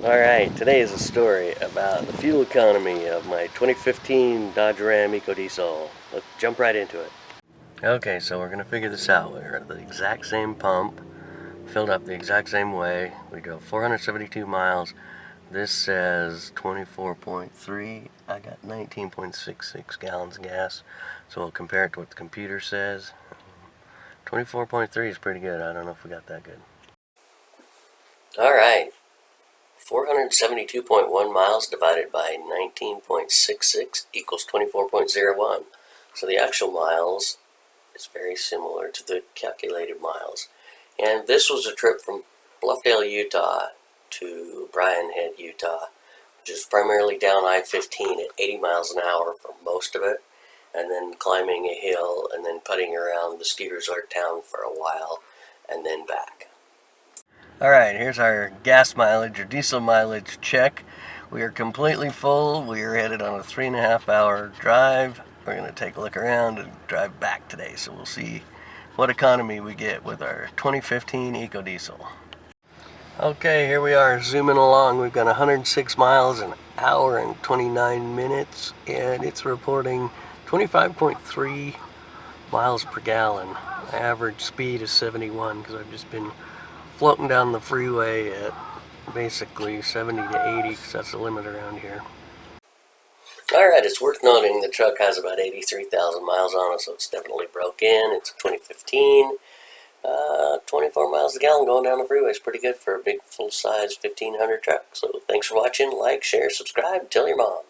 Alright, today is a story about the fuel economy of my 2015 Dodge Ram EcoDiesel. Let's jump right into it. Okay, so we're going to figure this out. We're at the exact same pump, filled up the exact same way. We drove 472 miles. This says 24.3. I got 19.66 gallons of gas. So we'll compare it to what the computer says. 24.3 is pretty good. I don't know if we got that good. Alright. 472.1 miles divided by 19.66 equals 24.01. So the actual miles is very similar to the calculated miles. And this was a trip from Bluffdale, Utah to Bryan Head, Utah, which is primarily down I-15 at 80 miles an hour for most of it, and then climbing a hill and then putting around the ski resort town for a while and then back. Alright, here's our gas mileage or diesel mileage check. We are completely full. We are headed on a 3.5 hour drive. We're going to take a look around and drive back today, so we'll see what economy we get with our 2015 EcoDiesel. Okay, here we are zooming along. We've got 106 miles an hour and 29 minutes, and it's reporting 25.3 miles per gallon. My average speed is 71 because I've just been floating down the freeway at basically 70 to 80 because that's the limit around here. Alright, it's worth noting the truck has about 83,000 miles on it, so it's definitely broke in. It's a 2015. 24 miles a gallon going down the freeway is pretty good for a big full-size 1500 truck. So thanks for watching. Like, share, subscribe, tell your mom.